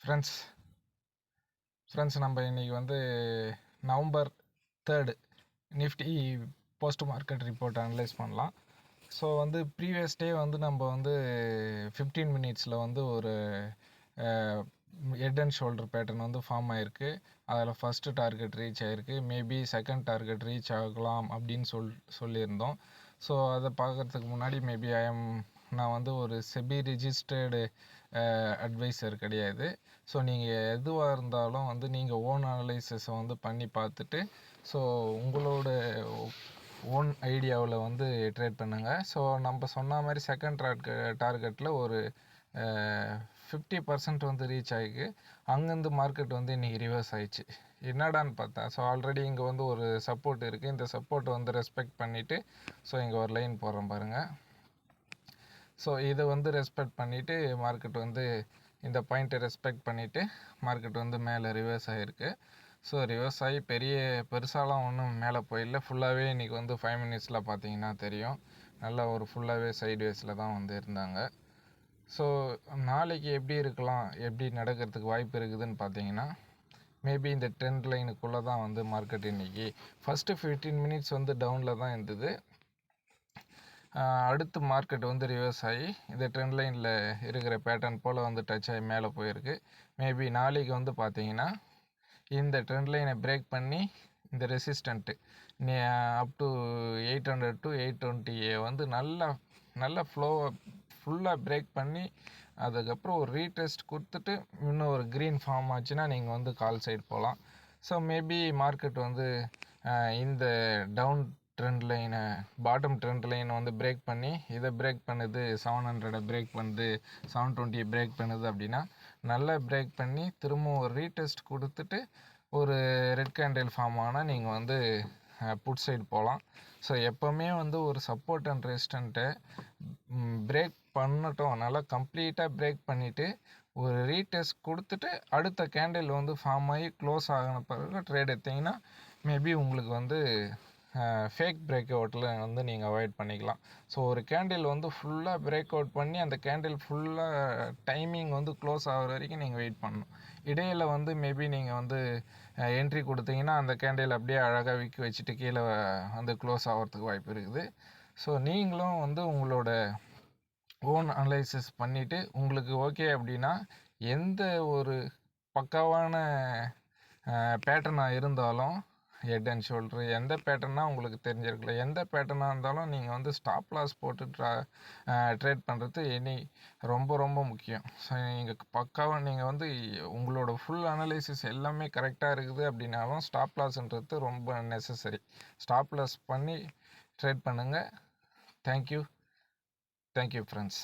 Friends நம்ம இன்றைக்கி வந்து November 3 Nifty post market report analyse பண்ணலாம். ஸோ வந்து ப்ரீவியஸ் டே வந்து நம்ம வந்து 15 மினிட்ஸில் வந்து ஒரு ஹெட் அண்ட் ஷோல்டர் பேட்டர்ன் வந்து ஃபார்ம் ஆகிருக்கு. அதில் ஃபஸ்ட்டு டார்கெட் ரீச் ஆகிருக்கு. மேபி செகண்ட் டார்கெட் ரீச் ஆகலாம் அப்படின்னு சொல்லியிருந்தோம். ஸோ அதை பார்க்குறதுக்கு முன்னாடி மேபி நான் வந்து ஒரு செபி ரிஜிஸ்டர்டு அட்வைசர் கிடையாது. ஸோ நீங்கள் எதுவாக இருந்தாலும் வந்து நீங்கள் ஓன் அனலைசிஸை வந்து பண்ணி பார்த்துட்டு ஸோ உங்களோட ஓன் ஐடியாவில் வந்து ட்ரேட் பண்ணுங்கள். ஸோ நம்ம சொன்ன மாதிரி செகண்ட் டார்கெட்டில் ஒரு 50% வந்து ரீச் ஆகிருக்கு. அங்கேருந்து மார்க்கெட் வந்து இன்றைக்கி ரிவர்ஸ் ஆகிடுச்சு. என்னடான்னு பார்த்தேன். ஸோ ஆல்ரெடி இங்கே வந்து ஒரு சப்போர்ட் இருக்குது. இந்த சப்போர்ட் வந்து ரெஸ்பெக்ட் பண்ணிவிட்டு ஸோ இங்கே ஒரு லைன் போடுறோம் பாருங்கள். ஸோ இதை வந்து ரெஸ்பெக்ட் பண்ணிவிட்டு மார்க்கெட் வந்து இந்த பாயிண்ட்டை ரெஸ்பெக்ட் பண்ணிவிட்டு மார்க்கெட் வந்து மேலே ரிவர்ஸ் ஆகிருக்கு. ஸோ ரிவர்ஸ் ஆகி பெருசாலாம் ஒன்றும் மேலே போயிடல. ஃபுல்லாகவே இன்றைக்கி வந்து 5 மினிட்ஸில் பார்த்தீங்கன்னா தெரியும், நல்லா ஒரு ஃபுல்லாகவே சைட்வேஸில் தான் வந்து இருந்தாங்க. ஸோ நாளைக்கு எப்படி நடக்கிறதுக்கு வாய்ப்பு இருக்குதுன்னு பார்த்தீங்கன்னா, மேபி இந்த ட்ரெண்ட் லைனுக்குள்ளே தான் வந்து மார்க்கெட் இன்றைக்கி ஃபஸ்ட்டு 15 மினிட்ஸ் வந்து டவுனில் தான் இருந்தது. அடுத்து மார்க்கெட் வந்து ரிவர்ஸ் ஆகி இந்த ட்ரெண்ட் லைனில் இருக்கிற பேட்டர்ன் போல் வந்து டச் ஆகி மேலே போயிருக்கு. மேபி நாளைக்கு வந்து பார்த்தீங்கன்னா இந்த ட்ரெண்ட் லைனை பிரேக் பண்ணி இந்த ரெசிஸ்டண்ட்டு அப் டு 800 to 820 வந்து நல்ல ஃப்ளோவை ஃபுல்லாக பிரேக் பண்ணி அதுக்கப்புறம் ஒரு ரீடெஸ்ட் கொடுத்துட்டு இன்னும் ஒரு க்ரீன் ஃபார்ம் ஆச்சுன்னா நீங்கள் வந்து கால் சைடு போகலாம். ஸோ மேபி மார்க்கெட் வந்து இந்த டவுன் ட்ரெண்ட் லைனை பாட்டம் ட்ரெண்ட் லைனை வந்து பிரேக் பண்ணி இதை பிரேக் பண்ணுது, 700 பிரேக் பண்ணுது, 720 பிரேக் பண்ணுது அப்படின்னா நல்லா பிரேக் பண்ணி திரும்பவும் ஒரு ரீடெஸ்ட் கொடுத்துட்டு ஒரு ரெட் கேண்டில் ஃபார்ம் ஆனால் நீங்கள் வந்து புட் சைடு போகலாம். ஸோ எப்போவுமே வந்து ஒரு சப்போர்ட் அண்ட் ரெசிஸ்டண்ட்டை பிரேக் பண்ணட்டும், நல்லா கம்ப்ளீட்டாக பிரேக் பண்ணிவிட்டு ஒரு ரீடெஸ்ட் கொடுத்துட்டு அடுத்த கேண்டில் வந்து ஃபார்ம் ஆகி க்ளோஸ் ஆகின பிறகு ட்ரேட் எடுத்திங்கன்னா மேபி உங்களுக்கு வந்து ஃபேக் பிரேக் அவுட்டில் வந்து நீங்கள் அவாய்ட் பண்ணிக்கலாம். ஸோ ஒரு கேண்டில் வந்து ஃபுல்லாக பிரேக் அவுட் பண்ணி அந்த கேண்டில் ஃபுல்லாக டைமிங் வந்து க்ளோஸ் ஆகிற வரைக்கும் நீங்கள் வெயிட் பண்ணணும். இடையில் வந்து மேபி நீங்கள் வந்து என்ட்ரி கொடுத்தீங்கன்னா அந்த கேண்டில் அப்படியே அழகாக விற்க வச்சுட்டு கீழே வந்து க்ளோஸ் ஆகிறதுக்கு வாய்ப்பு இருக்குது. ஸோ நீங்களும் வந்து உங்களோட ஓன் அனலைசிஸ் பண்ணிவிட்டு உங்களுக்கு ஓகே அப்படின்னா எந்த ஒரு பக்காவான பேட்டர்னாக இருந்தாலும் ஹெட் அண்ட் ஷோல்டரு எந்த பேட்டர்னாக உங்களுக்கு தெரிஞ்சிருக்கல, எந்த பேட்டர்னாக இருந்தாலும் நீங்கள் வந்து ஸ்டாப் லாஸ் போட்டு ட்ரேட் பண்ணுறது ரொம்ப முக்கியம். ஸோ நீங்கள் பக்காவாக நீங்கள் வந்து உங்களோட ஃபுல் அனலைசிஸ் எல்லாமே கரெக்டாக இருக்குது அப்படின்னாலும் ஸ்டாப் லாஸ்ன்றது ரொம்ப நெசசரி. ஸ்டாப் லாஸ் பண்ணி ட்ரேட் பண்ணுங்கள். Thank you friends.